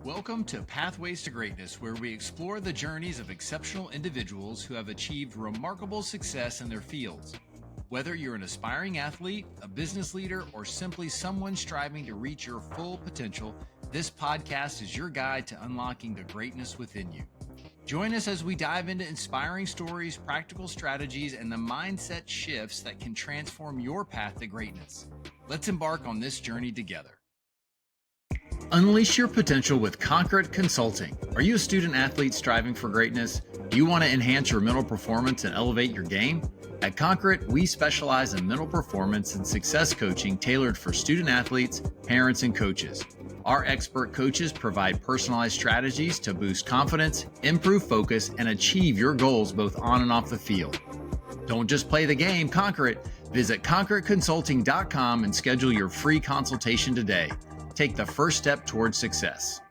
Welcome to Pathways to Greatness, where we explore the journeys of exceptional individuals who have achieved remarkable success in their fields. Whether you're an aspiring athlete, a business leader, or simply someone striving to reach your full potential, this podcast is your guide to unlocking the greatness within you. Join us as we dive into inspiring stories, practical strategies, and the mindset shifts that can transform your path to greatness. Let's embark on this journey together. Unleash your potential with Concrete Consulting. Are you a student athlete striving for greatness? Do you want to enhance your mental performance and elevate your game? At Concrete, we specialize in mental performance and success coaching tailored for student athletes, parents, and coaches. Our expert coaches provide personalized strategies to boost confidence, improve focus, and achieve your goals both on and off the field. Don't just play the game, conquer it. Visit concreteconsulting.com and schedule your free consultation today. Take the first step towards success.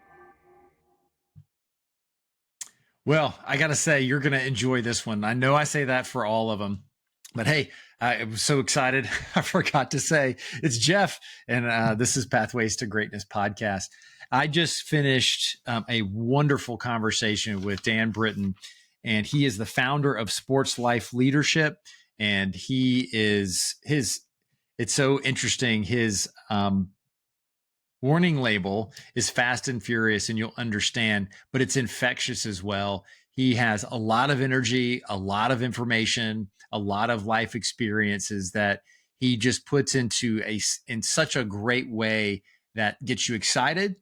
Well, I got to say, you're going to enjoy this one. I know I say that for all of them, but hey, I was so excited. I forgot to say it's Jeff, and this is Pathways to Greatness podcast. I just finished a wonderful conversation with Dan Britton, and he is the founder of Sports Life Leadership. And it's so interesting. His warning label is fast and furious, and you'll understand, but it's infectious as well. He has a lot of energy, a lot of information, a lot of life experiences that he just puts in such a great way that gets you excited,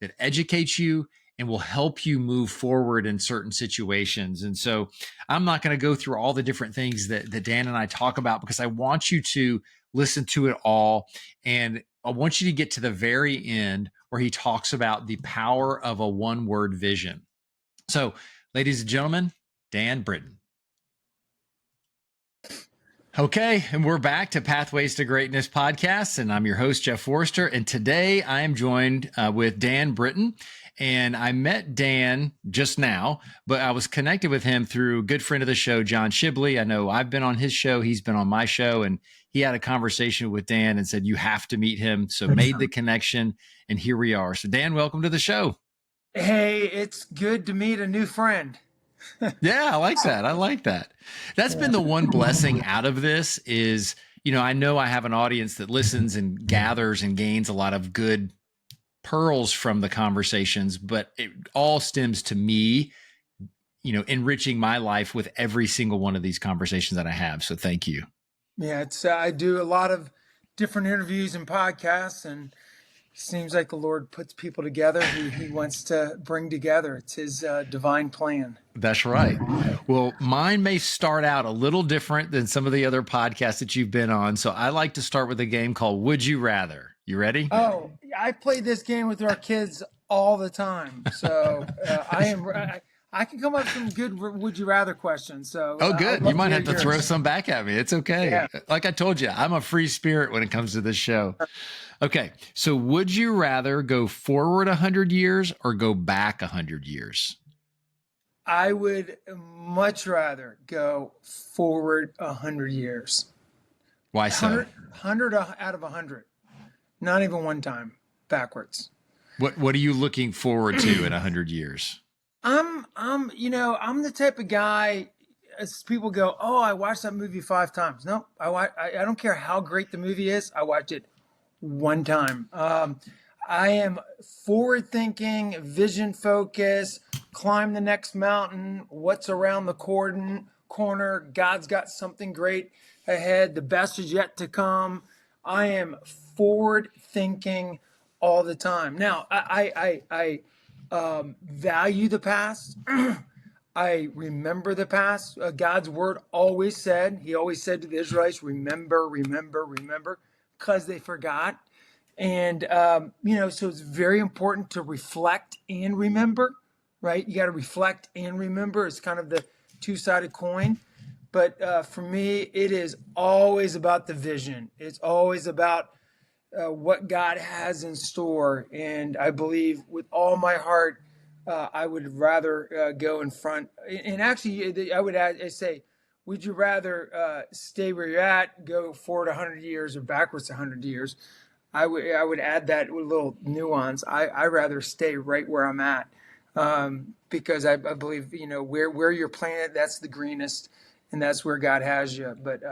that educates you, and will help you move forward in certain situations. And so I'm not going to go through all the different things that Dan and I talk about, because I want you to listen to it all. And I want you to get to the very end where he talks about the power of a one-word vision. So, ladies and gentlemen, Dan Britton. Okay, and we're back to Pathways to Greatness podcast, and I'm your host, Jeff Forrester. And today I am joined with Dan Britton. And I met Dan just now, but I was connected with him through a good friend of the show, John Shibley. I know I've been on his show. He's been on my show, and he had a conversation with Dan and said, you have to meet him. So made the connection, and here we are. So Dan, welcome to the show. Hey, it's good to meet a new friend. Yeah, I like that. I like that. That's been the one blessing out of this is, I know I have an audience that listens and gathers and gains a lot of good pearls from the conversations, but it all stems to me, enriching my life with every single one of these conversations that I have. So thank you. Yeah, I do a lot of different interviews and podcasts, and it seems like the Lord puts people together who he wants to bring together. It's his divine plan. That's right. Well, mine may start out a little different than some of the other podcasts that you've been on. So I like to start with a game called Would You Rather. You ready? Oh, I play this game with our kids all the time. So I can come up with some good Would You Rather questions. So good. You might have to throw some back at me. It's okay. Yeah. Like I told you, I'm a free spirit when it comes to this show. Okay. So would you rather go forward 100 years or go back 100 years? I would much rather go forward 100 years. Why so? 100 out of 100. Not even one time backwards. What are you looking forward to in 100 years? I'm the type of guy, as people go, oh, I watched that movie 5 times. No, I don't care how great the movie is. I watch it one time. I am forward thinking, vision focused, climb the next mountain. What's around the corner? God's got something great ahead. The best is yet to come. I am forward thinking all the time. Now, I value the past. I remember the past. God's word always said to the Israelites, remember, because they forgot. And, so it's very important to reflect and remember, right? You got to reflect and remember. It's kind of the two-sided coin. But for me, it is always about the vision. It's always about what God has in store. And I believe with all my heart, I would rather go in front. And actually, I would say, would you rather stay where you're at, go forward 100 years or backwards 100 years? I would add that with a little nuance. I rather stay right where I'm at, because I believe, where you're planted, that's the greenest, and that's where God has you. But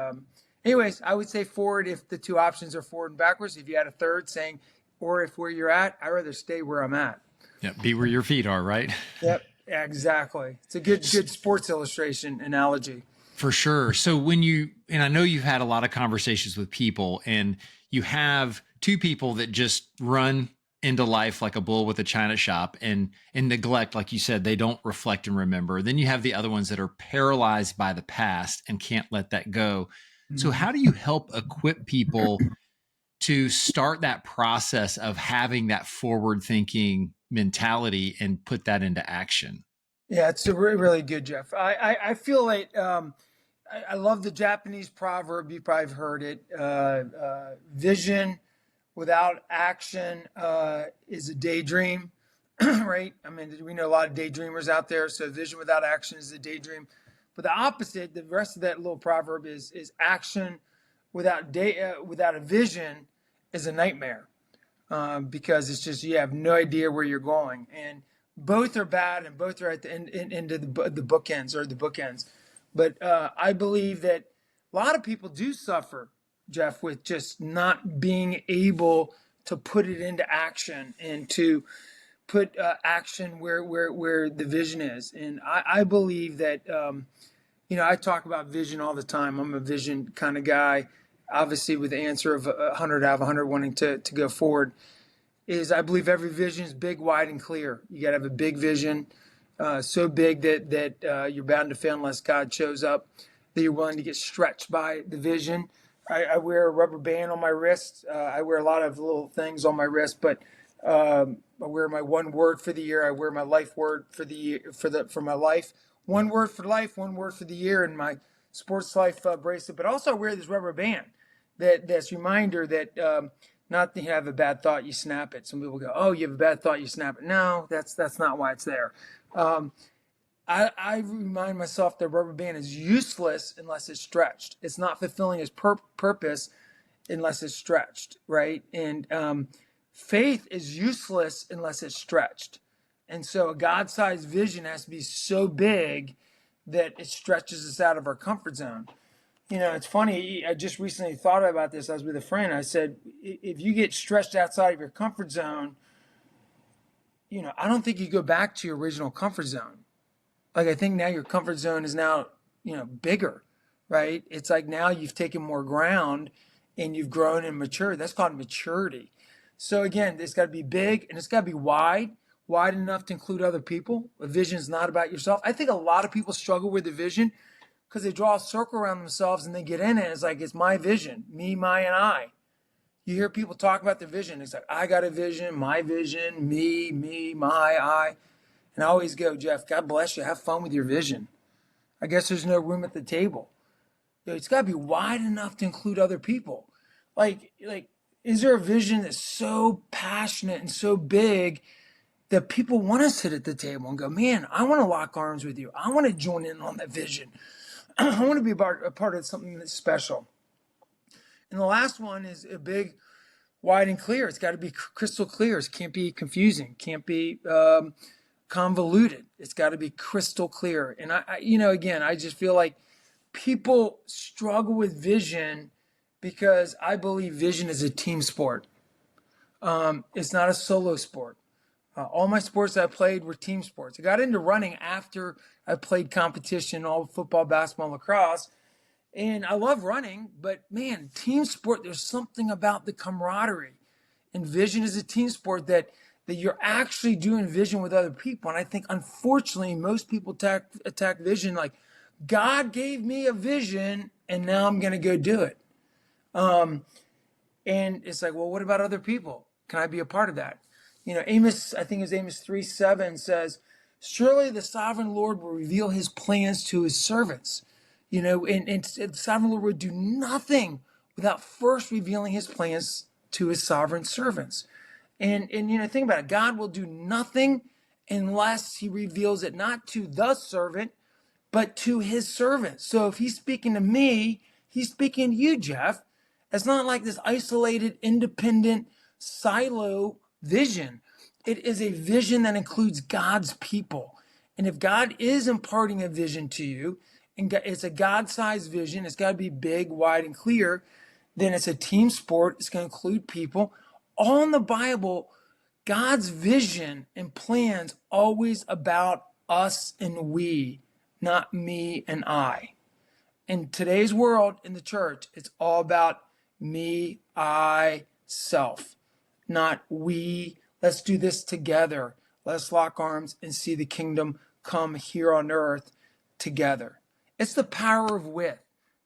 anyways, I would say forward if the two options are forward and backwards. If you had a third saying, or if where you're at, I'd rather stay where I'm at. Yeah, be where your feet are, right? Yep, exactly. It's a good Sports Illustration analogy. For sure. So and I know you've had a lot of conversations with people, and you have two people that just run into life like a bull with a china shop and neglect, like you said, they don't reflect and remember. Then you have the other ones that are paralyzed by the past and can't let that go. So how do you help equip people to start that process of having that forward thinking mentality and put that into action? Yeah, it's a really good, Jeff. I feel like I love the Japanese proverb. You probably have heard it. Vision without action is a daydream, right? I mean, we know a lot of daydreamers out there. So vision without action is a daydream. But the opposite, the rest of that little proverb is action without a vision is a nightmare, because it's just you have no idea where you're going, and both are bad, and both are at the end of the bookends or the bookends. But I believe that a lot of people do suffer, Jeff, with just not being able to put it into action and to put action where the vision is. And I believe that, I talk about vision all the time. I'm a vision kind of guy, obviously with the answer of 100 out of 100 wanting to go forward. Is I believe every vision is big, wide, and clear. You got to have a big vision, so big that you're bound to fail unless God shows up, that you're willing to get stretched by the vision. I wear a rubber band on my wrist. I wear a lot of little things on my wrist, but I wear my one word for the year. I wear my life word for the year, for my life. One word for life, one word for the year, in my sports life bracelet. But also I wear this rubber band that's reminder that not that you have a bad thought, you snap it. Some people go, "Oh, you have a bad thought, you snap it." No, that's not why it's there. I remind myself that rubber band is useless unless it's stretched. It's not fulfilling its purpose unless it's stretched, right? And faith is useless unless it's stretched. And so a God-sized vision has to be so big that it stretches us out of our comfort zone. It's funny. I just recently thought about this. I was with a friend. I said, if you get stretched outside of your comfort zone, I don't think you go back to your original comfort zone. Like, I think now your comfort zone is now, bigger, right? It's like now you've taken more ground and you've grown and matured. That's called maturity. So again, it's got to be big and it's got to be wide enough to include other people. A vision is not about yourself. I think a lot of people struggle with the vision because they draw a circle around themselves and they get in it. It's like, it's my vision, me, my, and I. You hear people talk about their vision. It's like, I got a vision, my vision, me, my, I. And I always go, Jeff, God bless you. Have fun with your vision. I guess there's no room at the table. It's got to be wide enough to include other people. Like, is there a vision that's so passionate and so big that people want to sit at the table and go, man, I want to lock arms with you. I want to join in on that vision. I want to be a part of something that's special. And the last one is a big, wide, and clear. It's got to be crystal clear. It can't be confusing. Can't be convoluted. It's got to be crystal clear. And again, I just feel like people struggle with vision because I believe vision is a team sport. It's not a solo sport. All my sports I played were team sports. I got into running after I played competition, all football, basketball, lacrosse. And I love running, but man, team sport, there's something about the camaraderie. And vision is a team sport that you're actually doing vision with other people. And I think, unfortunately, most people attack vision like, God gave me a vision, and now I'm going to go do it. And it's like, well, what about other people? Can I be a part of that? Amos, I think it's Amos 3:7 says, surely the sovereign Lord will reveal his plans to his servants. And the sovereign Lord would do nothing without first revealing his plans to his sovereign servants. And think about it. God will do nothing unless he reveals it not to the servant, but to his servant. So if he's speaking to me, he's speaking to you, Jeff. It's not like this isolated, independent, silo vision. It is a vision that includes God's people. And if God is imparting a vision to you, and it's a God-sized vision, it's got to be big, wide, and clear, then it's a team sport. It's going to include people. All in the Bible, God's vision and plans always about us and we, not me and I. In today's world, in the church, it's all about me, I, self, not we. Let's do this together. Let's lock arms and see the kingdom come here on earth together. It's the power of with.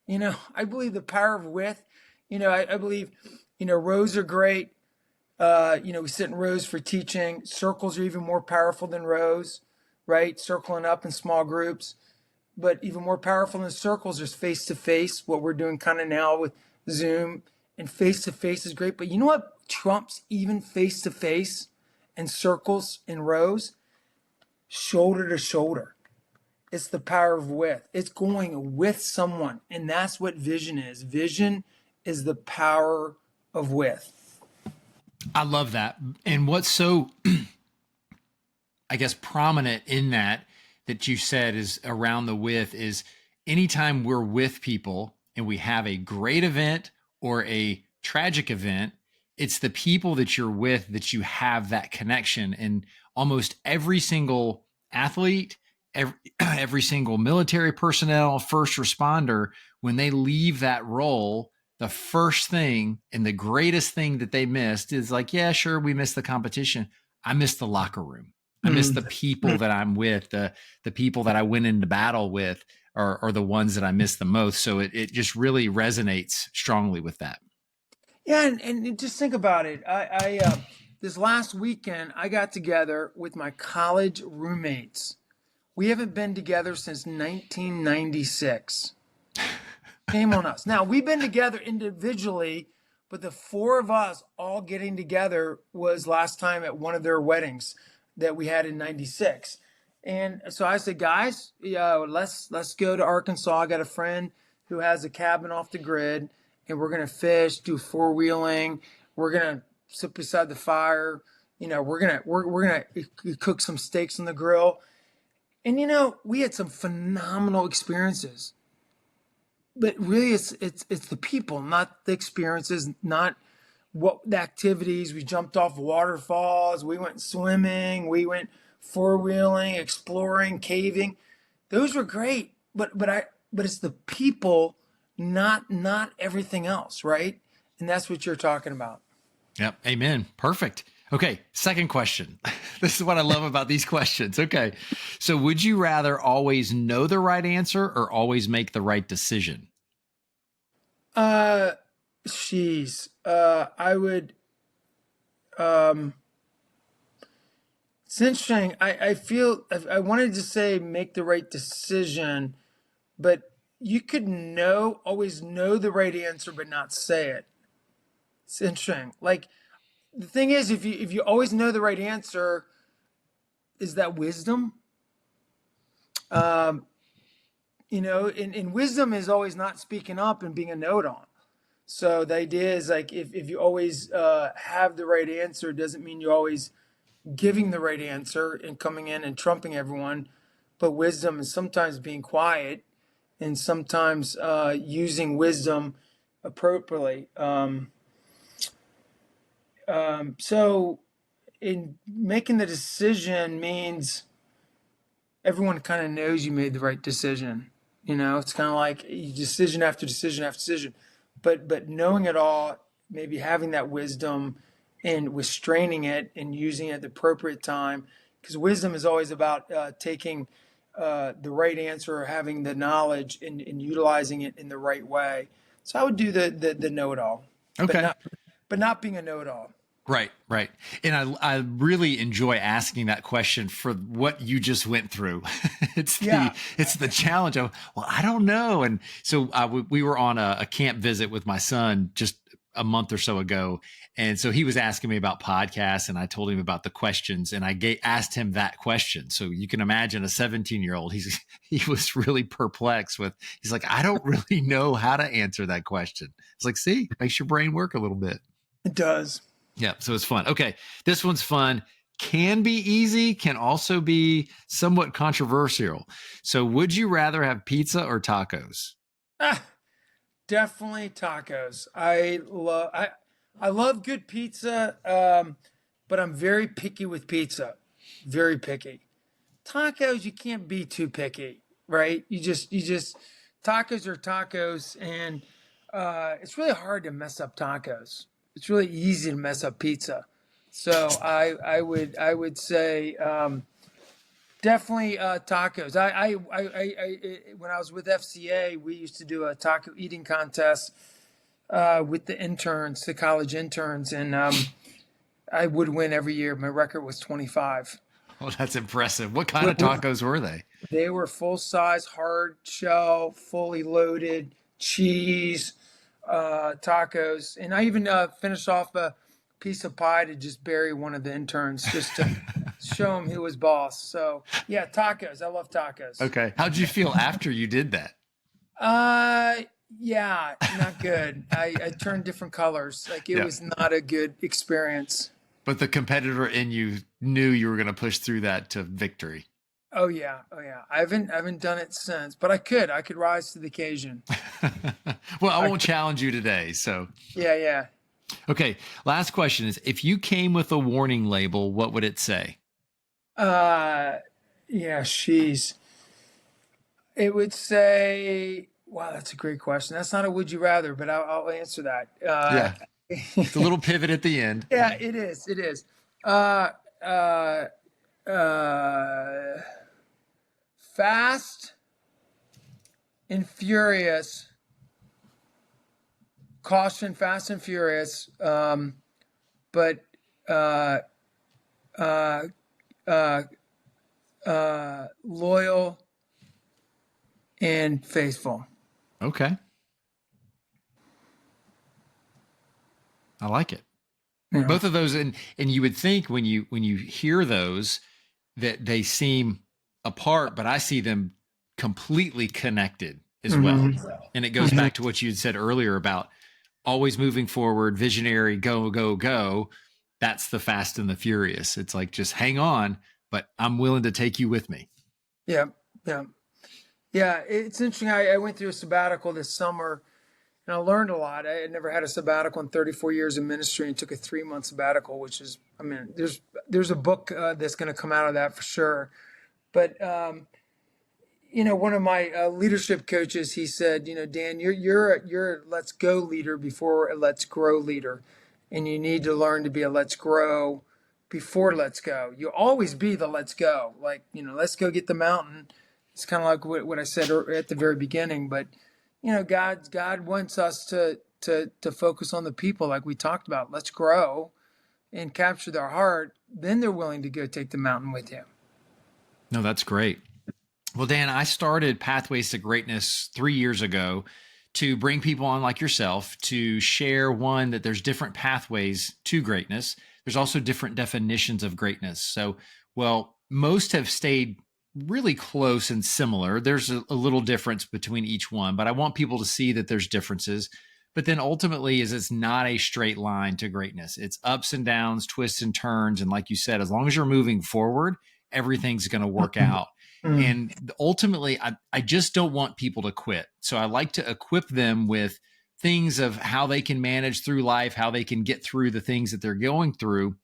I believe the power of with. I believe, rows are great. We sit in rows for teaching. Circles are even more powerful than rows, right? Circling up in small groups. But even more powerful than circles is face-to-face, what we're doing kind of now with Zoom. And face-to-face is great. But you know what trumps even face-to-face and circles and rows? Shoulder to shoulder. It's the power of with. It's going with someone. And that's what vision is. Vision is the power of with. I love that. And what's so, I guess, prominent in that you said is around the with is anytime we're with people and we have a great event or a tragic event, it's the people that you're with that you have that connection. And almost every single athlete, every single military personnel, first responder, when they leave that role, the first thing and the greatest thing that they missed is like, yeah, sure, we missed the competition. I missed the locker room. I miss the people that I'm with, the people that I went into battle with are the ones that I miss the most. So it just really resonates strongly with that. Yeah, and just think about it. I this last weekend, I got together with my college roommates. We haven't been together since 1996. Shame on us. Now, we've been together individually, but the four of us all getting together was last time at one of their weddings that we had in 96. And so I said, guys, let's go to Arkansas. I got a friend who has a cabin off the grid, and we're going to fish, do four-wheeling. We're going to sit beside the fire. We're going to cook some steaks on the grill. And, we had some phenomenal experiences. But really, it's the people, not the experiences, not what the activities. We jumped off waterfalls. We went swimming. We went four-wheeling, exploring, caving. Those were great. But it's the people, not everything else, right? And that's what you're talking about. Yep. Amen. Perfect. Okay. Second question. This is what I love about these questions. Okay. So would you rather always know the right answer or always make the right decision? I would, it's interesting. I feel I wanted to say make the right decision, but you could always know the right answer, but not say it. It's interesting. Like, the thing is, if you always know the right answer, is that wisdom? And wisdom is always not speaking up and being a know-it-all. So the idea is like, if you always have the right answer, it doesn't mean you're always giving the right answer and coming in and trumping everyone. But wisdom is sometimes being quiet and sometimes using wisdom appropriately. So in making the decision means everyone kind of knows you made the right decision. It's kind of like decision after decision after decision, but knowing it all, maybe having that wisdom and restraining it and using it at the appropriate time, because wisdom is always about taking the right answer or having the knowledge and utilizing it in the right way. So I would do the know-it-all, okay, but not being a know-it-all. Right. And I really enjoy asking that question for what you just went through. It's the challenge of, well, I don't know. And so we were on a camp visit with my son just a month or so ago. And so he was asking me about podcasts, and I told him about the questions, and asked him that question. So you can imagine a 17-year-old, he was really perplexed he's like, I don't really know how to answer that question. It's like, see, makes your brain work a little bit. It does. Yeah. So it's fun. Okay. This one's fun. Can be easy, can also be somewhat controversial. So would you rather have pizza or tacos? Ah, definitely tacos. I love good pizza, but I'm very picky with pizza. Very picky. Tacos, you can't be too picky, right? You just tacos are tacos, and it's really hard to mess up tacos. It's really easy to mess up pizza. So I would say definitely tacos. When I was with FCA, we used to do a taco eating contest with the interns, the college interns, and I would win every year. My record was 25. Well, that's impressive. What kind of tacos were they? They were full size, hard shell, fully loaded cheese tacos, and I even finished off a piece of pie to just bury one of the interns, just to show him who was boss. So yeah, tacos. I love tacos. Okay. How'd you feel after you did that? Yeah, not good. I turned different colors. Like it was not a good experience. But the competitor in you knew you were going to push through that to victory. Oh yeah, oh yeah. I haven't done it since, but I could rise to the occasion. Well, I won't challenge you today. So Yeah. okay. Last question is, if you came with a warning label, what would it say? Yeah, she's. It would say, wow, that's a great question. That's not a would you rather, but I'll answer that. Yeah. It's a little pivot at the end. Yeah, it is. It is. Uh, uh, uh, Fast and Furious. Caution, Fast and Furious. But uh, uh, loyal and faithful. Okay. I like it. Yeah. Both of those, and you would think when you hear those that they seem apart, but I see them completely connected as well. And it goes back to what you had said earlier about always moving forward, visionary, go, go, go. That's the Fast and the Furious. It's like, just hang on, but I'm willing to take you with me. Yeah. It's interesting. I went through a sabbatical this summer, and I learned a lot. I had never had a sabbatical in 34 years of ministry, and took a 3-month sabbatical, which is, I mean, there's a book that's going to come out of that for sure. But one of my leadership coaches, he said, Dan, you're a let's go leader before a let's grow leader, and you need to learn to be a let's grow before let's go. You'll always be the let's go, like, let's go get the mountain. It's kind of like what I said at the very beginning, but God wants us to focus on the people, like we talked about. Let's grow and capture their heart. Then they're willing to go take the mountain with you. No, that's great. Well, Dan, I started Pathways to Greatness 3 years ago to bring people on like yourself to share, one, that there's different pathways to greatness. There's also different definitions of greatness. So, well, most have stayed really close and similar. There's a little difference between each one, but I want people to see that there's differences. But then ultimately it's not a straight line to greatness. It's ups and downs, twists and turns. And like you said, as long as you're moving forward, everything's going to work out. And ultimately, I just don't want people to quit. So I like to equip them with things of how they can manage through life, how they can get through the things that they're going through.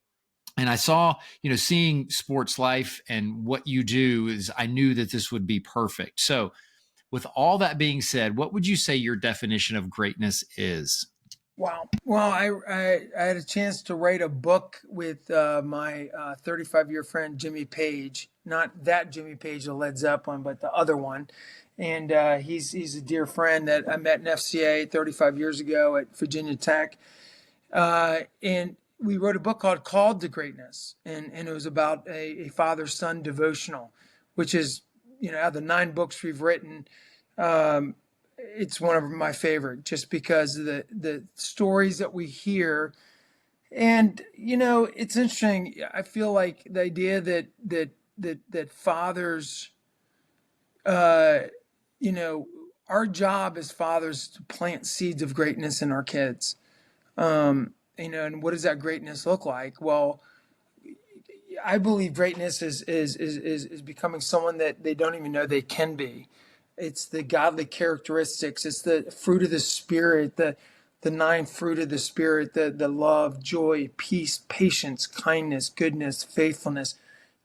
And I saw, seeing Sports Life and what you do, is I knew that this would be perfect. So with all that being said, what would you say your definition of greatness is? Wow. Well, I had a chance to write a book with my 35-year friend, Jimmy Page. Not that Jimmy Page, the Led Zeppelin, but the other one. And he's a dear friend that I met in FCA 35 years ago at Virginia Tech. And we wrote a book called to Greatness. And it was about a father-son devotional, which is, out of the 9 books we've written, it's one of my favorite, just because of the stories that we hear. And it's interesting. I feel like the idea that fathers, uh, you know, our job as fathers to plant seeds of greatness in our kids. And what does that greatness look like? Well, I believe greatness is becoming someone that they don't even know they can be. It's the godly characteristics. It's the fruit of the spirit, the nine fruit of the spirit, the love, joy, peace, patience, kindness, goodness, faithfulness,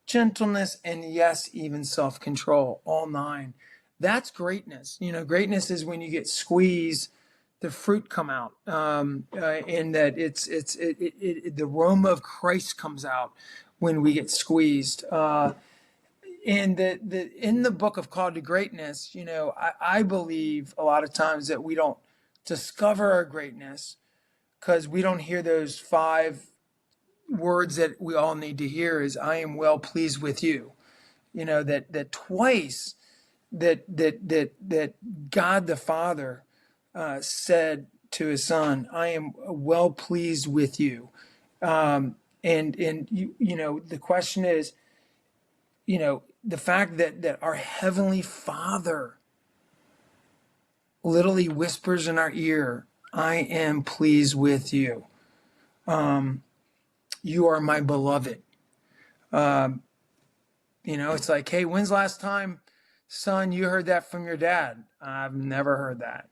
gentleness, and yes, even self-control. All nine. That's greatness. Greatness is when you get squeezed, the fruit come out, and that the aroma of Christ comes out when we get squeezed. And in the book of Called to Greatness, I believe a lot of times that we don't discover our greatness because we don't hear those 5 words that we all need to hear is I am well pleased with you. That twice that God the Father said to his son, I am well pleased with you. And the question is, the fact that our Heavenly Father literally whispers in our ear, I am pleased with you. You are my beloved. It's like, hey, when's the last time, son, you heard that from your dad? I've never heard that.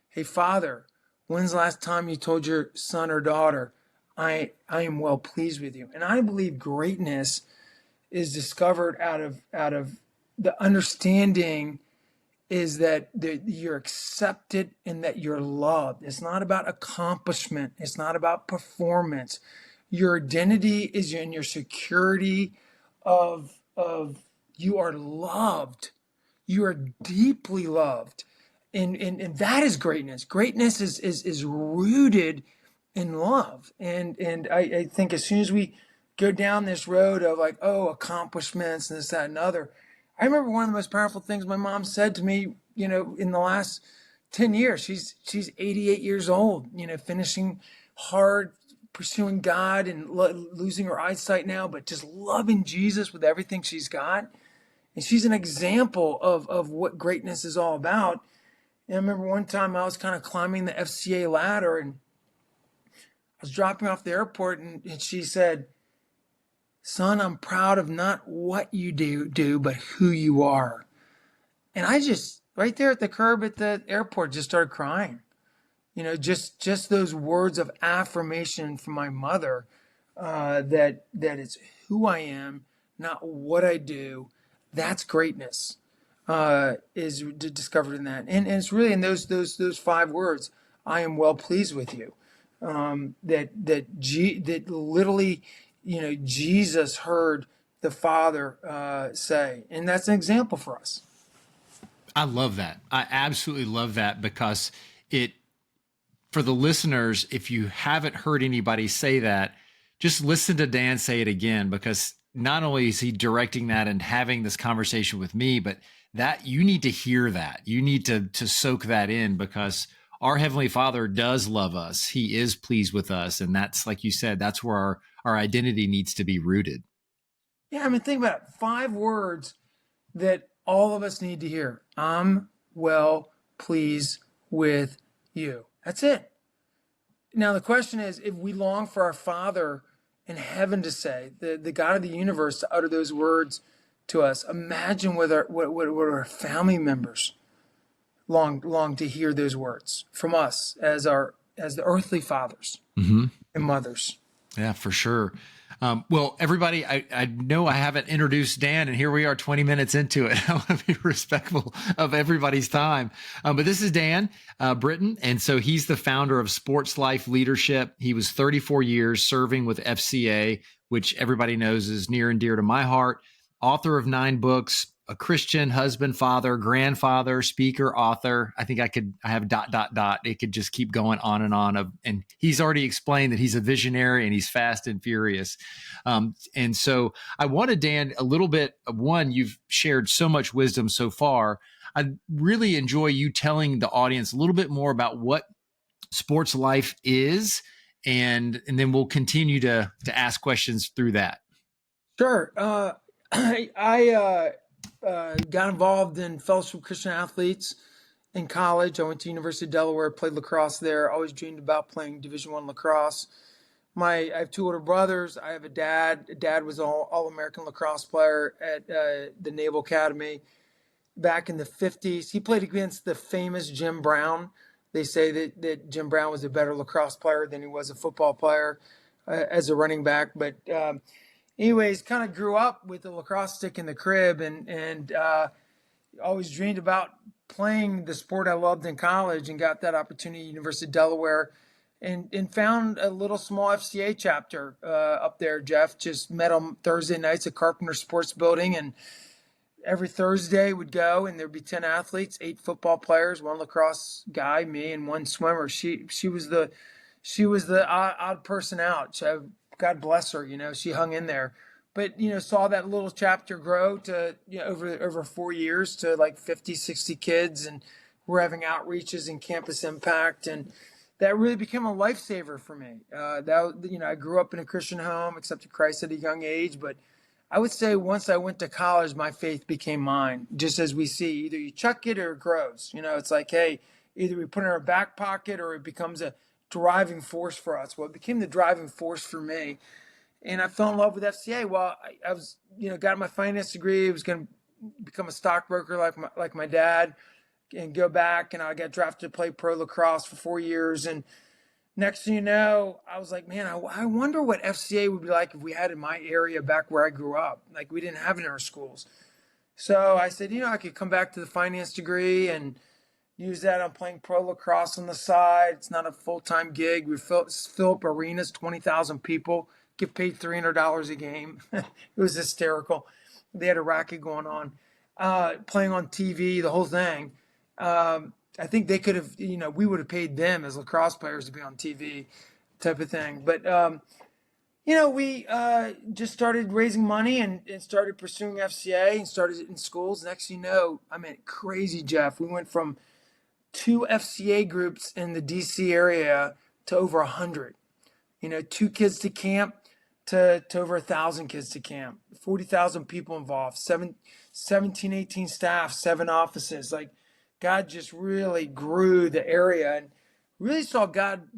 Hey, father, when's the last time you told your son or daughter, I am well pleased with you? And I believe greatness is discovered out of the understanding is that you're accepted and that you're loved. It's not about accomplishment. It's not about performance. Your identity is in your security of you are loved. You are deeply loved. And that is greatness. Greatness is rooted in love. And I think as soon as we go down this road of like, oh, accomplishments and this, that, and other, I remember one of the most powerful things my mom said to me, in the last 10 years. She's 88 years old, finishing hard, pursuing God and losing her eyesight now, but just loving Jesus with everything she's got. And she's an example of what greatness is all about. And I remember one time I was kind of climbing the FCA ladder and I was dropping off the airport and she said, son, I'm proud of not what you do, but who you are. And I just, right there at the curb at the airport, just started crying. Just those words of affirmation from my mother, that it's who I am, not what I do. That's greatness, is discovered in that. And it's really in those 5 words, I am well pleased with you. That literally, Jesus heard the Father say, and that's an example for us. I love that. I absolutely love that because for the listeners, if you haven't heard anybody say that, just listen to Dan say it again, because not only is he directing that and having this conversation with me, but that you need to hear that. You need to soak that in, because our Heavenly Father does love us. He is pleased with us. And that's, like you said, that's where our identity needs to be rooted. Yeah, I mean, think about it. 5 words that all of us need to hear. I'm well pleased with you. That's it. Now, the question is, if we long for our Father in heaven to say, the God of the universe to utter those words to us, imagine what our family members long to hear those words from us as the earthly fathers and mothers. Yeah, for sure. Well, everybody, I know I haven't introduced Dan, and here we are 20 minutes into it. I want to be respectful of everybody's time. But this is Dan Britton, and so he's the founder of Sports Life Leadership. He was 34 years serving with FCA, which everybody knows is near and dear to my heart. Author of 9 books, a Christian husband, father, grandfather, speaker, author. I think I have dot, dot, dot. It could just keep going on and on. And he's already explained that he's a visionary and he's fast and furious. And so I wanted, Dan, a little bit of one, you've shared so much wisdom so far. I really enjoy you telling the audience a little bit more about what sports life is, and then we'll continue to ask questions through that. Sure. I got involved in Fellowship Christian Athletes in college. I went to University of Delaware, played lacrosse there. Always dreamed about playing Division I lacrosse. I have two older brothers. I have a dad. Dad was an All-American lacrosse player at the Naval Academy back in the 50s. He played against the famous Jim Brown. They say that Jim Brown was a better lacrosse player than he was a football player as a running back. But anyways, kind of grew up with a lacrosse stick in the crib and always dreamed about playing the sport I loved in college, and got that opportunity at University of Delaware, and found a little small FCA chapter up there, Jeff. Just met them Thursday nights at Carpenter Sports Building, and every Thursday would go, and there'd be 10 athletes, 8 football players, 1 lacrosse guy, me, and 1 swimmer. She was the odd person out. God bless her, she hung in there. But, saw that little chapter grow to, over 4 years to like 50, 60 kids, and we're having outreaches and campus impact, and that really became a lifesaver for me. I grew up in a Christian home, accepted Christ at a young age, but I would say once I went to college, my faith became mine. Just as we see, either you chuck it or it grows. It's like, hey, either we put it in our back pocket or it becomes a driving force for us. Well, it became the driving force for me. And I fell in love with FCA. Well, I was, got my finance degree. I was going to become a stockbroker like my dad and go back. And I got drafted to play pro lacrosse for 4 years. And next thing you know, I was like, man, I wonder what FCA would be like if we had it in my area back where I grew up. Like, we didn't have it in our schools. So I said, I could come back to the finance degree and use that on playing pro lacrosse on the side. It's not a full-time gig. We fill up arenas, 20,000 people, get paid $300 a game. It was hysterical. They had a racket going on, playing on TV, the whole thing. I think they could have, we would have paid them as lacrosse players to be on TV type of thing. But, we just started raising money and started pursuing FCA and started in schools. Next thing you know, I mean, crazy, Jeff. We went from 2 FCA groups in the DC area to over 100. 2 kids to camp to over 1,000 kids to camp. 40,000 people involved, 17, 18 staff, 7 offices. Like, God just really grew the area and really saw God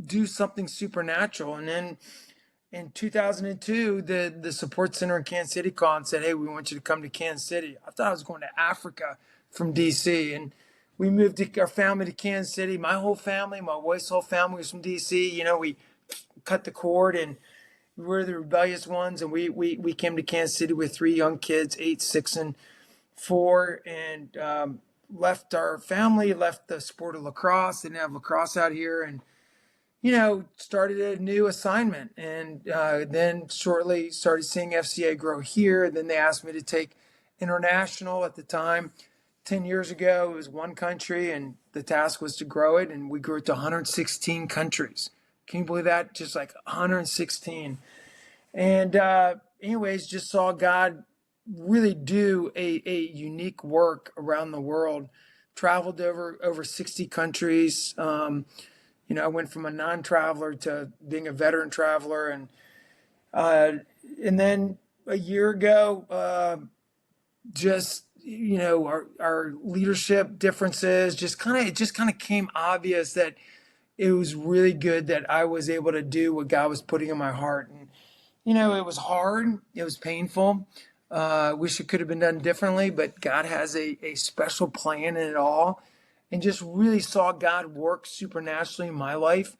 do something supernatural. And then in 2002, the support center in Kansas City called and said, hey, we want you to come to Kansas City. I thought I was going to Africa from DC. And we moved our family to Kansas City. My whole family, my wife's whole family was from DC. We cut the cord, and we were the rebellious ones. And we came to Kansas City with 3 young kids, 8, 6, and 4, and left our family, left the sport of lacrosse. Didn't have lacrosse out here, and started a new assignment, and then shortly started seeing FCA grow here. Then they asked me to take international. At the time, 10 years ago, it was 1 country, and the task was to grow it, and we grew it to 116 countries. Can you believe that? Just like 116. And anyways, just saw God really do a unique work around the world. Traveled over 60 countries. I went from a non-traveler to being a veteran traveler, and then a year ago, our leadership differences just kind of came obvious that it was really good that I was able to do what God was putting in my heart. And it was hard, it was painful. Wish it could have been done differently, but God has a special plan in it all, and just really saw God work supernaturally in my life.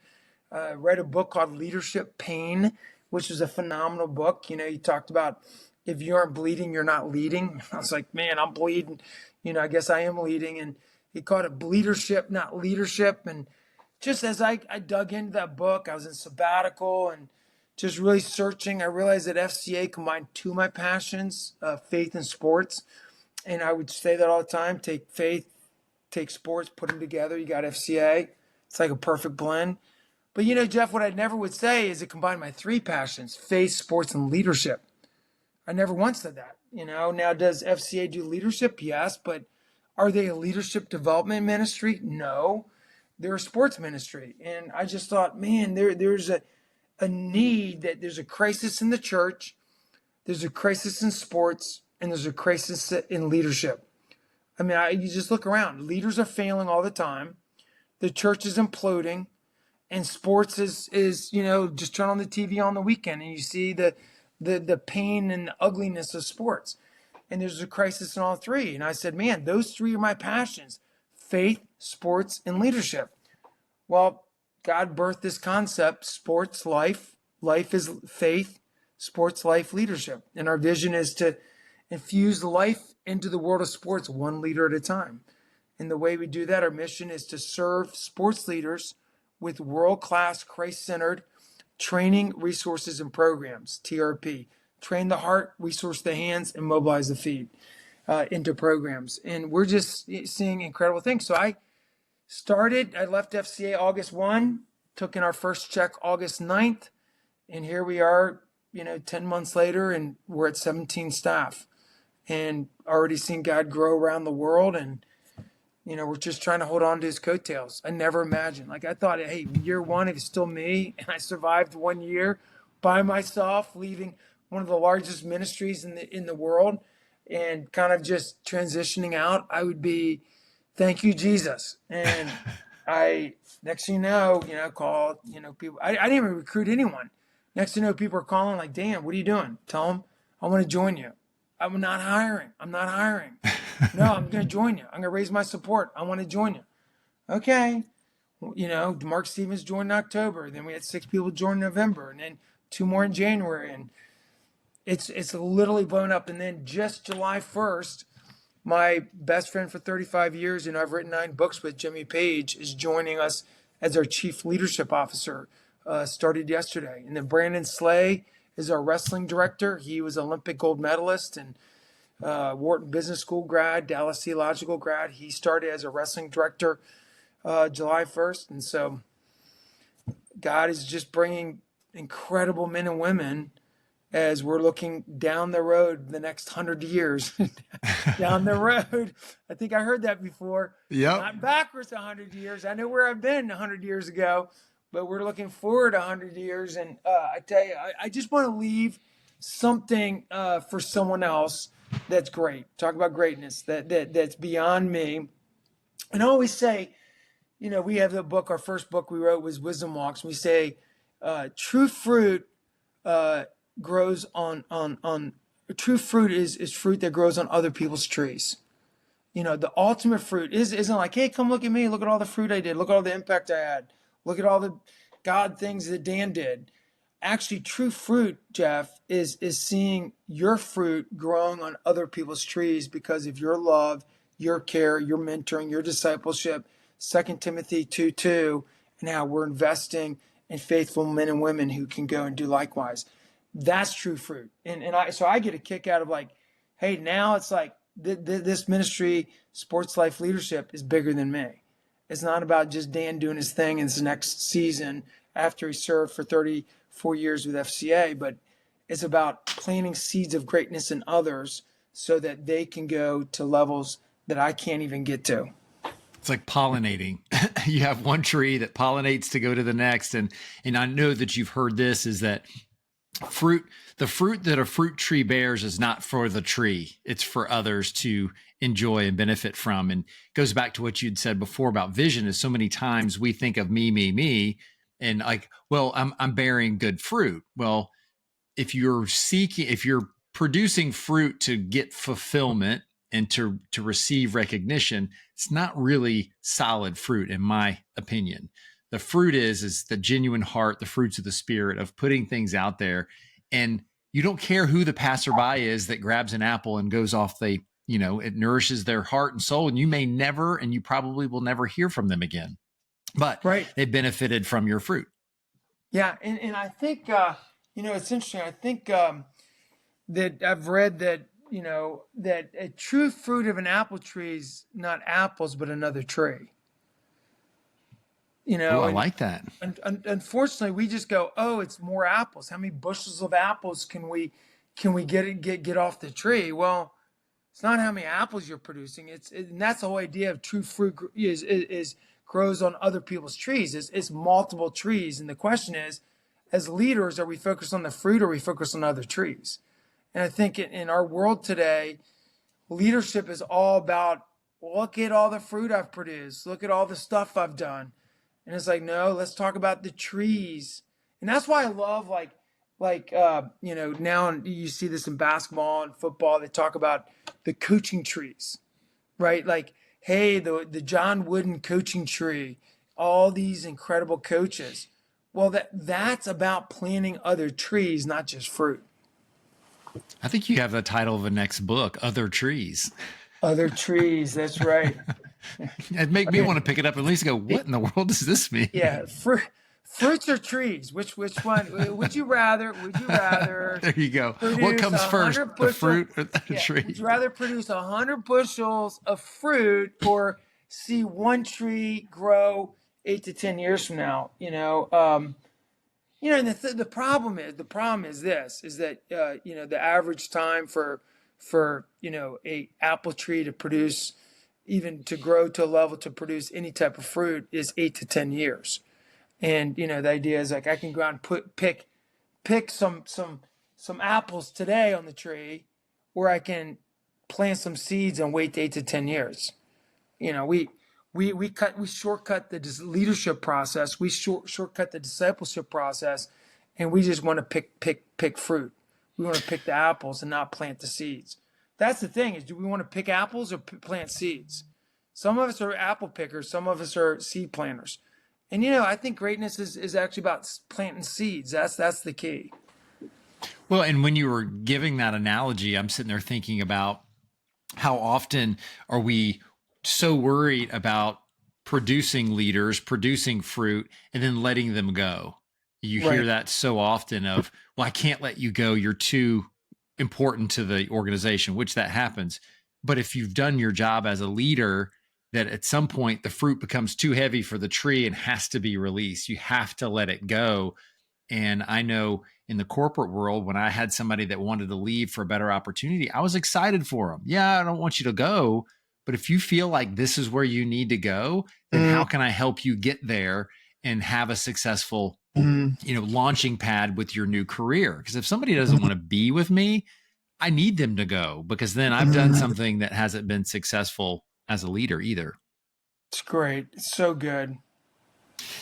Read a book called Leadership Pain, which is a phenomenal book. You talked about if you aren't bleeding, you're not leading. I was like, man, I'm bleeding. I guess I am leading. And he called it Bleedership, not leadership. And just as I dug into that book, I was in sabbatical and just really searching. I realized that FCA combined two of my passions, faith and sports. And I would say that all the time: take faith, take sports, put them together. You got FCA. It's like a perfect blend. But Jeff, what I never would say is it combined my three passions: faith, sports, and leadership. I never once said that. Now does FCA do leadership? Yes, but are they a leadership development ministry? No, they're a sports ministry. And I just thought, man, there's a need, that there's a crisis in the church, there's a crisis in sports, and there's a crisis in leadership. I mean, you just look around. Leaders are failing all the time. The church is imploding, and sports is just turn on the TV on the weekend and you see the pain and the ugliness of sports. And there's a crisis in all three. And I said, man, those three are my passions: faith, sports, and leadership. Well, God birthed this concept: sports, life. Life is faith, sports, life, leadership. And our vision is to infuse life into the world of sports, one leader at a time. And the way we do that, our mission is to serve sports leaders with world-class, Christ-centered training, resources, and programs, TRP. Train the heart, resource the hands, and mobilize the feet into programs. And we're just seeing incredible things. So I left FCA August 1, took in our first check August 9th, and here we are, 10 months later, and we're at 17 staff and already seen God grow around the world. And we're just trying to hold on to his coattails. I never imagined. Like, I thought, hey, year one, it was still me. And I survived 1 year by myself, leaving one of the largest ministries in the world and kind of just transitioning out. I would be, thank you, Jesus. And next thing you know, call, people. I didn't even recruit anyone. Next thing you know, people are calling like, Dan, what are you doing? Tell them I want to join you. I'm not hiring. No, I'm going to join you. I'm going to raise my support. I want to join you. Okay. Mark Stevens joined in October. Then we had 6 people join in November, and then 2 more in January. And it's literally blown up. And then just July 1st, my best friend for 35 years, I've written 9 books with, Jimmy Page, is joining us as our chief leadership officer. Started yesterday. And then Brandon Slay is our wrestling director. He was Olympic gold medalist and Wharton Business School grad, Dallas Theological grad. He started as a wrestling director July 1st. And so God is just bringing incredible men and women as we're looking down the road the next 100 years. Down the road. I think I heard that before. Yep. Not backwards 100 years. I know where I've been 100 years ago, but we're looking forward 100 years. And I tell you, I just want to leave something for someone else that's great. Talk about greatness that's beyond me. And I always say, we have the book, our first book we wrote was Wisdom Walks. We say true fruit grows on true fruit is fruit that grows on other people's trees. The ultimate fruit isn't like, hey, come look at me. Look at all the fruit I did. Look at all the impact I had. Look at all the God things that Dan did. Actually, true fruit, Jeff, is seeing your fruit growing on other people's trees because of your love, your care, your mentoring, your discipleship. 2 Timothy 2:2, and how we're investing in faithful men and women who can go and do likewise. That's true fruit. So I get a kick out of like, hey, now it's like this ministry, Sports Life Leadership, is bigger than me. It's not about just Dan doing his thing in his next season after he served for 34 years with FCA, but it's about planting seeds of greatness in others so that they can go to levels that I can't even get to. It's like pollinating. You have one tree that pollinates to go to the next. And I know that you've heard this, is that the fruit that a fruit tree bears is not for the tree. It's for others to enjoy and benefit from. And it goes back to what you'd said before about vision, is so many times we think of me, and like, well, I'm bearing good fruit. Well, if you're producing fruit to get fulfillment and to receive recognition, it's not really solid fruit, in my opinion. The fruit is the genuine heart, the fruits of the spirit of putting things out there. And you don't care who the passerby is that grabs an apple and goes off, it nourishes their heart and soul. And you may never, and you probably will never hear from them again, but right. They benefited from your fruit. Yeah. And I think, It's interesting. I think that I've read that, that a true fruit of an apple tree is not apples, but another tree. Oh, I And like that. unfortunately, we just go, oh, it's more apples. How many bushels of apples can we get off the tree? Well, it's not how many apples you're producing. And that's the whole idea of true fruit is grows on other people's trees. It's multiple trees, and the question is, as leaders, are we focused on the fruit, or are we focused on other trees? And I think in our world today, leadership is all about, look at all the fruit I've produced, look at all the stuff I've done. And it's like, no, let's talk about the trees. And that's why I love now you see this in basketball and football, they talk about the coaching trees, right? Like, hey, the John Wooden coaching tree, all these incredible coaches. Well, that's about planting other trees, not just fruit. I think you have the title of the next book, Other Trees. Other trees, that's right. It make me want to pick it up and at least go, what in the world does this mean? Yeah, fruits or trees? Which one would you rather? Would you rather There you go. What produce comes first, the fruit or the Yeah, tree? would you rather produce 100 bushels of fruit or see one tree grow 8 to 10 years from now? And the problem is this is that the average time for a apple tree to produce, even to grow to a level to produce any type of fruit, is 8 to 10 years. And the idea is, like, I can go out and pick some apples today on the tree, or I can plant some seeds and wait 8 to 10 years. We shortcut the leadership process. We shortcut the discipleship process, and we just want to pick fruit. We want to pick the apples and not plant the seeds. That's the thing: is, do we want to pick apples or plant seeds? Some of us are apple pickers. Some of us are seed planters. And I think greatness is actually about planting seeds. That's the key. Well, and when you were giving that analogy, I'm sitting there thinking about how often are we so worried about producing leaders, producing fruit, and then letting them go. You hear Right. that so often of, well, I can't let you go. You're too important to the organization, which that happens. But if you've done your job as a leader, that at some point the fruit becomes too heavy for the tree and has to be released. You have to let it go. And I know in the corporate world, when I had somebody that wanted to leave for a better opportunity, I was excited for them. Yeah, I don't want you to go, but if you feel like this is where you need to go, then how can I help you get there and have a successful, launching pad with your new career? Because if somebody doesn't want to be with me, I need them to go, because then I've done something that hasn't been successful as a leader either. It's great. It's so good.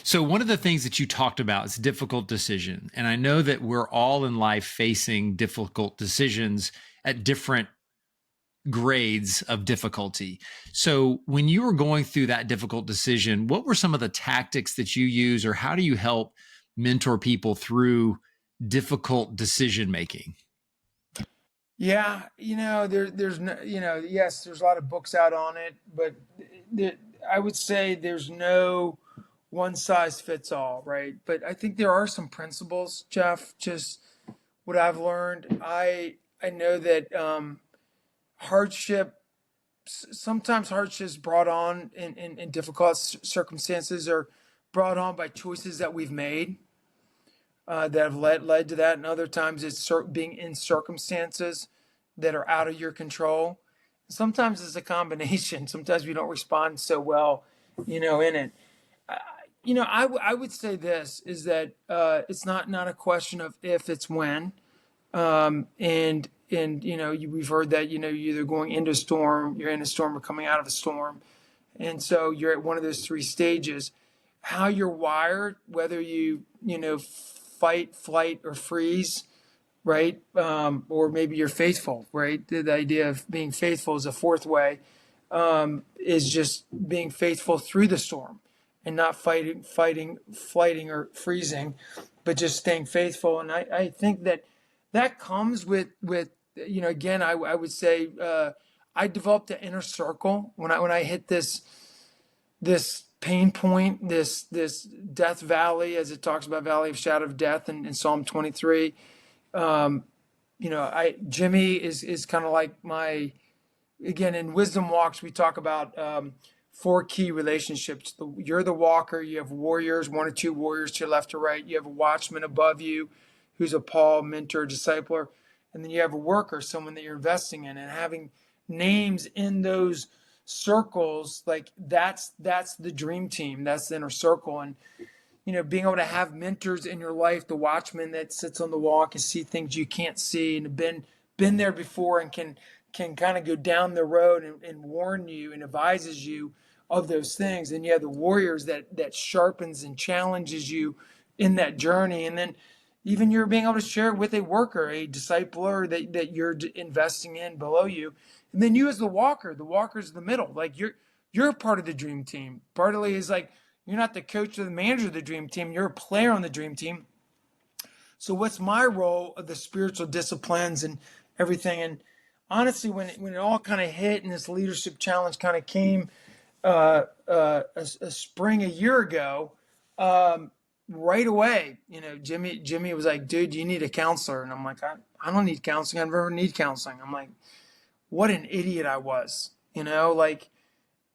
So one of the things that you talked about is difficult decision. And I know that we're all in life facing difficult decisions at different grades of difficulty. So when you were going through that difficult decision, what were some of the tactics that you use, or how do you help mentor people through difficult decision making? Yeah, there's no, yes, there's a lot of books out on it, but I would say there's no one size fits all, right? But I think there are some principles, Jeff. Just what I've learned, I know that hardship sometimes hardship is brought on in difficult circumstances, or brought on by choices that we've made that have led to that, and other times it's being in circumstances that are out of your control. Sometimes it's a combination. Sometimes we don't respond so well, in it. I would say this is that it's not a question of if, it's when. And we've heard that you're either going into a storm, you're in a storm, or coming out of a storm, and so you're at one of those three stages. How you're wired, whether you fight, flight, or freeze, right? Or maybe you're faithful, right? The idea of being faithful is a fourth way, is just being faithful through the storm and not fighting, flighting, or freezing, but just staying faithful. And I think that comes with again, I would say I developed an inner circle when I hit this pain point, this death valley, as it talks about valley of shadow of death in Psalm 23. Um, Jimmy is kind of like my, again, in Wisdom Walks, we talk about four key relationships. You're the walker. You have warriors, one or two warriors to your left or right. You have a watchman above you, who's a Paul, mentor, discipler. And then you have a worker, someone that you're investing in, and having names in those circles, like that's the dream team. That's the inner circle. And being able to have mentors in your life, the watchman that sits on the wall can see things you can't see, and have been there before, and can kind of go down the road and warn you and advises you of those things. And you have the warriors that sharpens and challenges you in that journey. And then even you're being able to share it with a worker, a discipler that you're investing in below you. And then you as the walker's the middle. Like you're a part of the dream team. Partly is like, you're not the coach or the manager of the dream team. You're a player on the dream team. So what's my role of the spiritual disciplines and everything? And honestly, when it all kind of hit and this leadership challenge kind of came a spring a year ago, right away, Jimmy was like, dude, you need a counselor. And I'm like, I don't need counseling. I never need counseling. I'm like, what an idiot I was. Like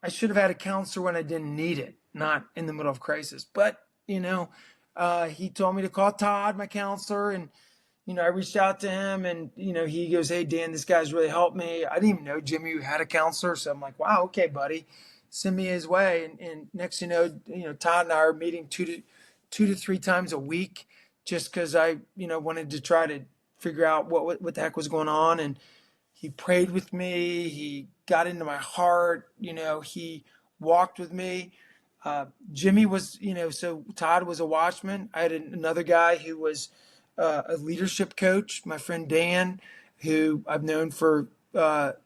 I should have had a counselor when I didn't need it, not in the middle of crisis. But, he told me to call Todd, my counselor, and, I reached out to him, and, he goes, hey, Dan, this guy's really helped me. I didn't even know Jimmy had a counselor. So I'm like, wow, okay, buddy, send me his way. And next, Todd and I are meeting two to three times a week, just because I, wanted to try to figure out what the heck was going on. And he prayed with me. He got into my heart. He walked with me. Jimmy was, so Todd was a watchman. I had another guy who was a leadership coach, my friend Dan, who I've known for, over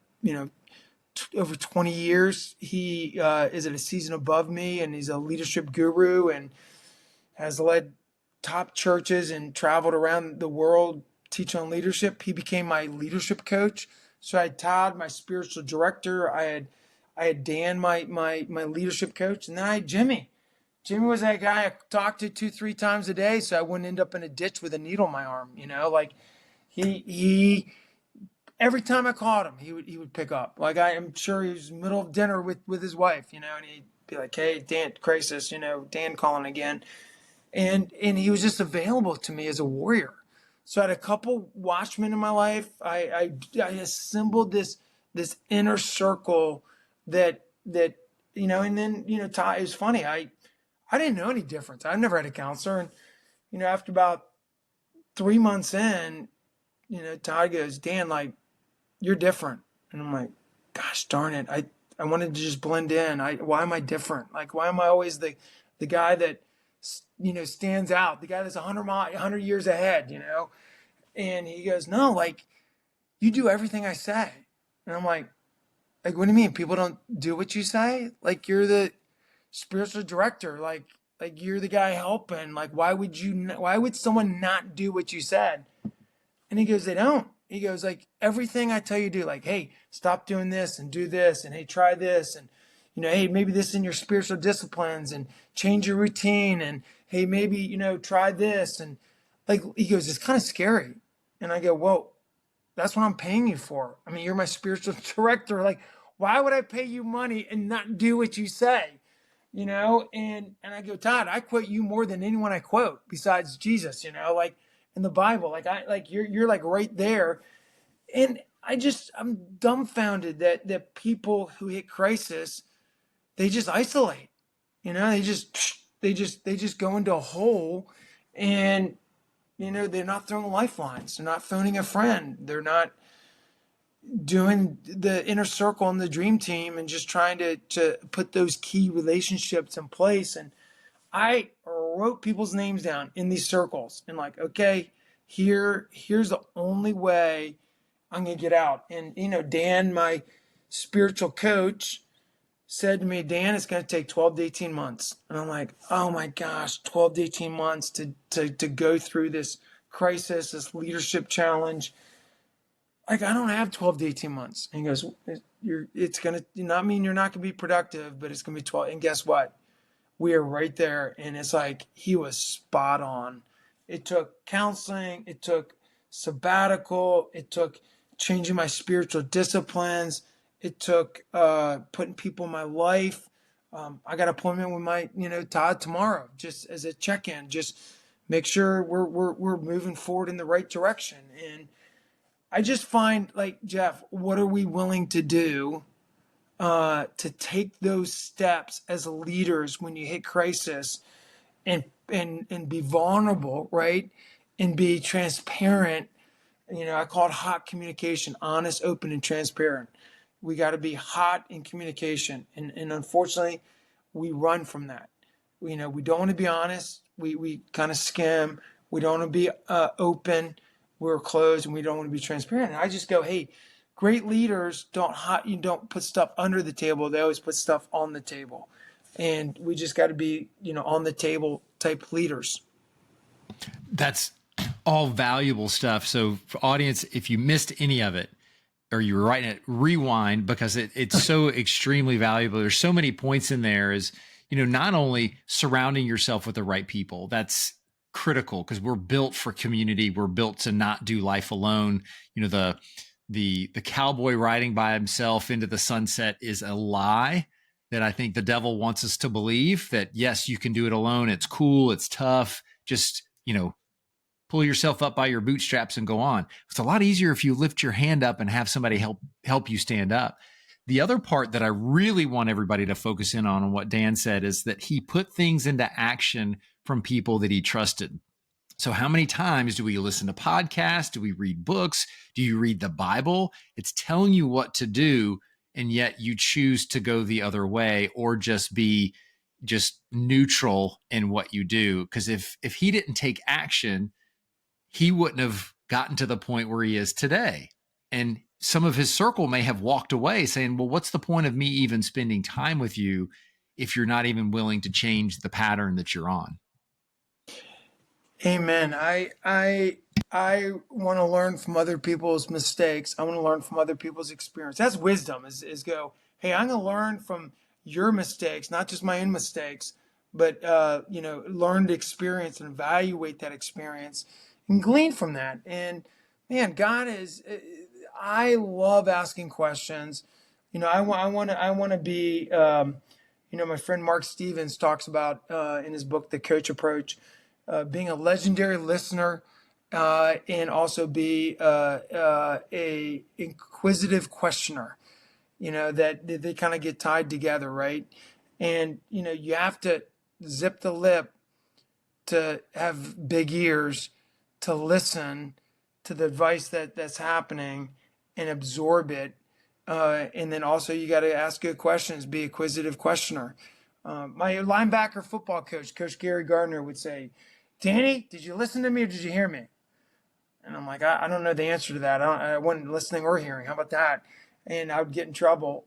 20 years. He is at a season above me, and he's a leadership guru and has led top churches and traveled around the world teaching on leadership. He became my leadership coach. So I had Todd, my spiritual director. I had Dan, my leadership coach, and then I had Jimmy. Jimmy was that guy I talked to 2-3 times a day, so I wouldn't end up in a ditch with a needle in my arm. Like he every time I called him, he would pick up. Like I am sure he was in the middle of dinner with his wife, and he'd be like, "Hey, Dan, crisis, Dan calling again," and he was just available to me as a warrior. So I had a couple watchmen in my life. I assembled this inner circle that and then Ty, it was funny. I didn't know any difference. I never had a counselor, and after about 3 months in, Todd goes, Dan, like you're different, and I'm like, gosh darn it, I wanted to just blend in. Why am I different? Like why am I always the guy that stands out, the guy that's 100 years ahead, And he goes, no, like you do everything I say. And I'm like, what do you mean? People don't do what you say? Like you're the spiritual director, like you're the guy helping. Like why would someone not do what you said? And he goes, they don't. He goes, like everything I tell you to do, like, hey, stop doing this and do this, and hey, try this, and hey, maybe this in your spiritual disciplines, and change your routine, and hey, maybe try this, and like he goes, it's kind of scary. And I go, well, that's what I'm paying you for. I mean, you're my spiritual director. Like, why would I pay you money and not do what you say? And I go, Todd, I quote you more than anyone I quote besides Jesus, like in the Bible, like you're like right there. And I'm dumbfounded that people who hit crisis, they just isolate, they just go into a hole, and, they're not throwing lifelines. They're not phoning a friend. They're not doing the inner circle and the dream team and just trying to put those key relationships in place. And I wrote people's names down in these circles and like, okay, here's the only way I'm going to get out. And, Dan, my spiritual coach, said to me, Dan, it's going to take 12 to 18 months. And I'm like, oh my gosh, 12 to 18 months to go through this crisis, this leadership challenge. Like, I don't have 12 to 18 months. And he goes, it's going to not mean you're not going to be productive, but it's going to be 12. And guess what? we are right there. And it's like, he was spot on. It took counseling, it took sabbatical, it took changing my spiritual disciplines, it took putting people in my life. I got an appointment with my, Todd tomorrow, just as a check-in, just make sure we're moving forward in the right direction. And I just find, like, Jeff, what are we willing to do to take those steps as leaders when you hit crisis, and be vulnerable, right? And be transparent. I call it hot communication, honest, open, and transparent. We got to be hot in communication. And unfortunately, we run from that. We don't want to be honest. We kind of skim. We don't want to be open. We're closed, and we don't want to be transparent. And I just go, hey, great leaders you don't put stuff under the table. They always put stuff on the table. And we just got to be, on the table type leaders. That's all valuable stuff. So for audience, if you missed any of it or you were writing it, rewind, because it's so extremely valuable. There's so many points in there, is, not only surrounding yourself with the right people. That's critical, because we're built for community. We're built to not do life alone. The cowboy riding by himself into the sunset is a lie that I think the devil wants us to believe, that yes, you can do it alone. It's cool. It's tough. Just, pull yourself up by your bootstraps and go on. It's a lot easier if you lift your hand up and have somebody help you stand up. The other part that I really want everybody to focus in on what Dan said, is that he put things into action from people that he trusted. So how many times do we listen to podcasts? Do we read books? Do you read the Bible? It's telling you what to do, and yet you choose to go the other way, or just be just neutral in what you do. Because if he didn't take action, he wouldn't have gotten to the point where he is today. And some of his circle may have walked away saying, well, what's the point of me even spending time with you if you're not even willing to change the pattern that you're on? Amen. I want to learn from other people's mistakes. I want to learn from other people's experience. That's wisdom, is go, hey, I'm going to learn from your mistakes, not just my own mistakes, but, learn to experience and evaluate that experience and glean from that. And man, I love asking questions. I want to be, my friend Mark Stevens talks about in his book, The Coach Approach, being a legendary listener, and also be a inquisitive questioner. That they kind of get tied together, right? And you have to zip the lip to have big ears to listen to the advice that's happening and absorb it. And then also you got to ask good questions, be a inquisitive questioner. My linebacker football coach, Coach Gary Gardner, would say, Danny, did you listen to me or did you hear me? And I'm like, I don't know the answer to that. I wasn't listening or hearing. How about that? And I would get in trouble.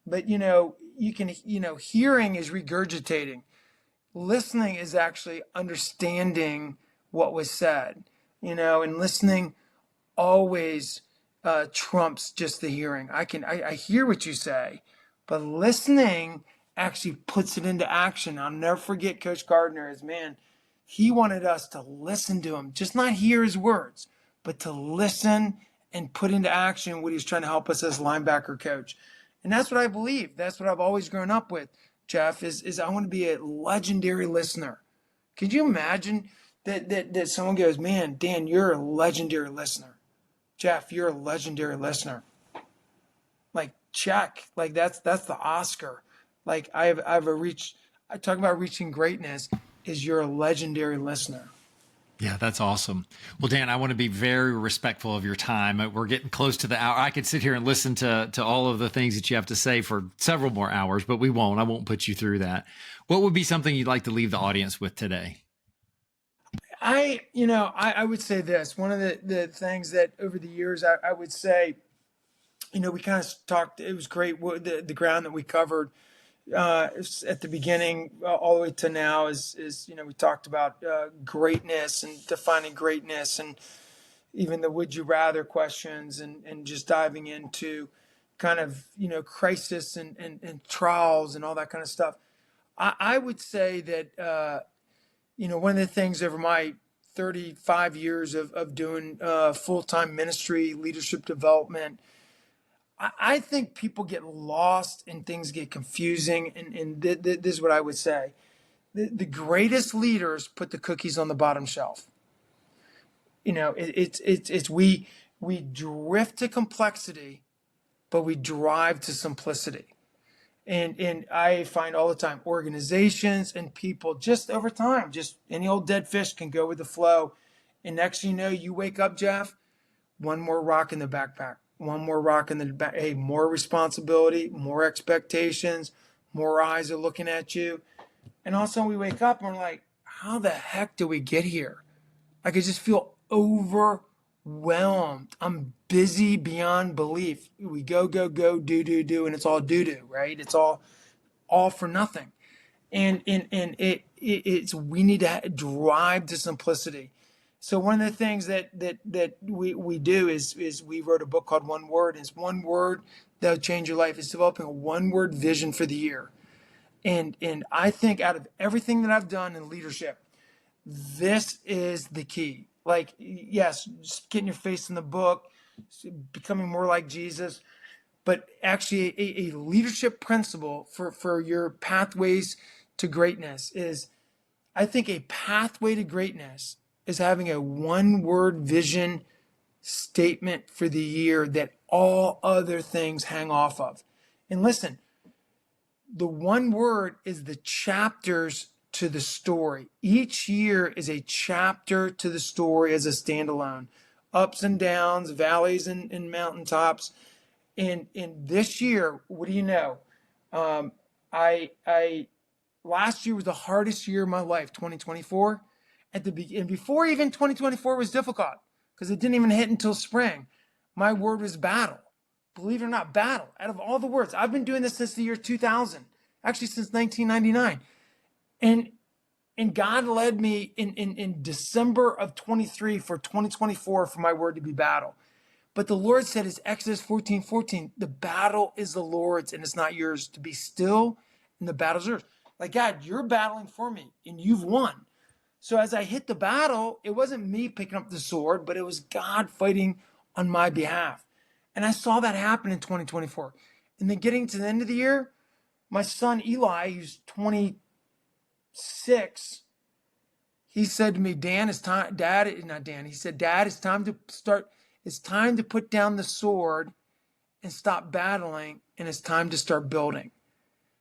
But you can, hearing is regurgitating. Listening is actually understanding what was said, and listening always trumps just the hearing. I hear what you say, but listening actually puts it into action. I'll never forget Coach Gardner. He wanted us to listen to him, just not hear his words, but to listen and put into action what he's trying to help us as linebacker coach. And that's what I believe. That's what I've always grown up with, Jeff, is I want to be a legendary listener. Could you imagine that someone goes, man, Dan, you're a legendary listener. Jeff, you're a legendary listener. Like, check. Like, that's the Oscar. Like, I talk about reaching greatness, is you're a legendary listener. Yeah, that's awesome. Well, Dan, I want to be very respectful of your time. We're getting close to the hour. I could sit here and listen to all of the things that you have to say for several more hours, but we won't. I won't put you through that. What would be something you'd like to leave the audience with today? I would say this. One of the things that over the years I would say, we kind of talked, it was great, the ground that we covered at the beginning all the way to now is we talked about greatness and defining greatness, and even the would you rather questions, and just diving into kind of crisis and trials and all that kind of stuff. I would say that, one of the things over my 35 years of doing full-time ministry, leadership development, I think people get lost and things get confusing. And this is what I would say. The greatest leaders put the cookies on the bottom shelf. It's we drift to complexity, but we drive to simplicity. And I find all the time organizations and people just over time, just any old dead fish can go with the flow. And next thing you know, you wake up, Jeff, one more rock in the backpack, one more rock in the back. Hey, more responsibility, more expectations, more eyes are looking at you. And all of a sudden we wake up and we're like, how the heck did we get here? I could just feel overwhelmed. I'm busy beyond belief. We go, go, go, do, and it's all do, right? It's all for nothing. And it's we need to drive to simplicity. So one of the things that we do is we wrote a book called One Word. It's one word that'll change your life. It's developing a one word vision for the year. And I think out of everything that I've done in leadership, this is the key. Like, yes, just getting your face in the book, becoming more like Jesus, but actually a leadership principle for your pathways to greatness is, I think a pathway to greatness is having a one word vision statement for the year that all other things hang off of. And listen, the one word is the chapters to the story. Each year is a chapter to the story as a standalone. Ups and downs, valleys and mountaintops. And this year, what do you know? I last year was the hardest year of my life, 2024. And before even 2024 was difficult, because it didn't even hit until spring. My word was battle. Believe it or not, battle. Out of all the words, I've been doing this since the year 2000, actually since 1999. And God led me in December of 23 for 2024 for my word to be battle. But the Lord said, it's Exodus 14:14, the battle is the Lord's and it's not yours. To be still and the battle's yours. Like, God, you're battling for me and you've won. So as I hit the battle, it wasn't me picking up the sword, but it was God fighting on my behalf. And I saw that happen in 2024. And then getting to the end of the year, my son Eli, who's 26, he said to me, Dan, it's time, Dad, not Dan, he said, Dad, it's time to put down the sword and stop battling, and it's time to start building.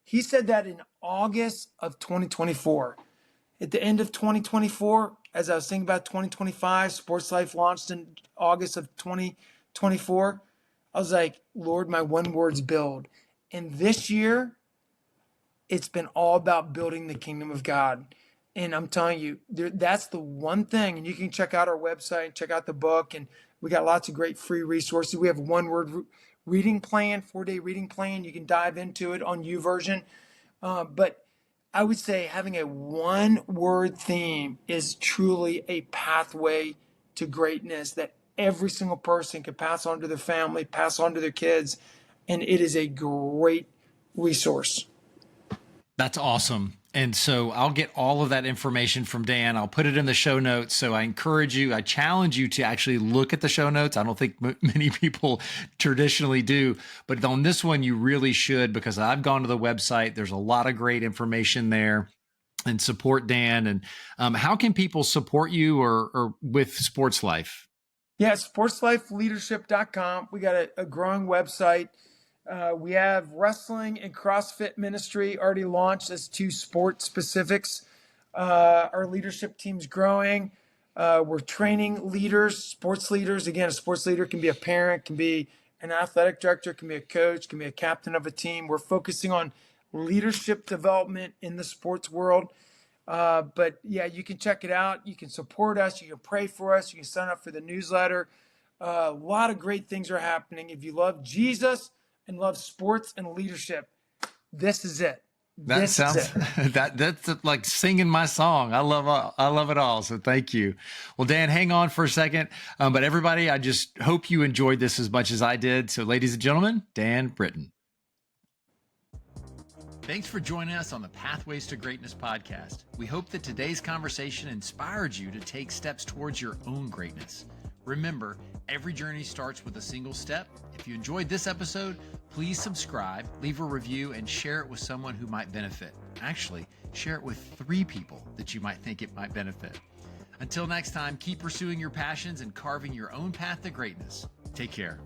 He said that in August of 2024. At the end of 2024, as I was thinking about 2025, Sports Life launched in August of 2024. I was like, Lord, my one word's build. And this year, it's been all about building the kingdom of God. And I'm telling you, that's the one thing. And you can check out our website, check out the book, and we got lots of great free resources. We have a one-word reading plan, 4-day reading plan. You can dive into it on YouVersion. But I would say having a one-word theme is truly a pathway to greatness that every single person can pass on to their family, pass on to their kids, and it is a great resource. That's awesome. And so I'll get all of that information from Dan. I'll put it in the show notes. So I encourage you, I challenge you to actually look at the show notes. I don't think many people traditionally do, but on this one, you really should, because I've gone to the website. There's a lot of great information there, and support Dan. And how can people support you or with Sports Life? Yeah, sportslifeleadership.com. We got a growing website. We have wrestling and CrossFit ministry already launched as two sport specifics. Our leadership team's growing. We're training leaders, sports leaders. Again, a sports leader can be a parent, can be an athletic director, can be a coach, can be a captain of a team. We're focusing on leadership development in the sports world. But yeah, you can check it out. You can support us. You can pray for us. You can sign up for the newsletter. A lot of great things are happening. If you love Jesus and love sports and leadership, this is it. That sounds that's like singing my song. I love it all. So thank you. Well, Dan, hang on for a second. But everybody, I just hope you enjoyed this as much as I did. So ladies and gentlemen, Dan Britton. Thanks for joining us on the Pathways to Greatness podcast. We hope that today's conversation inspired you to take steps towards your own greatness. Remember, every journey starts with a single step. If you enjoyed this episode, please subscribe, leave a review, and share it with someone who might benefit. Actually, share it with 3 people that you might think it might benefit. Until next time, keep pursuing your passions and carving your own path to greatness. Take care.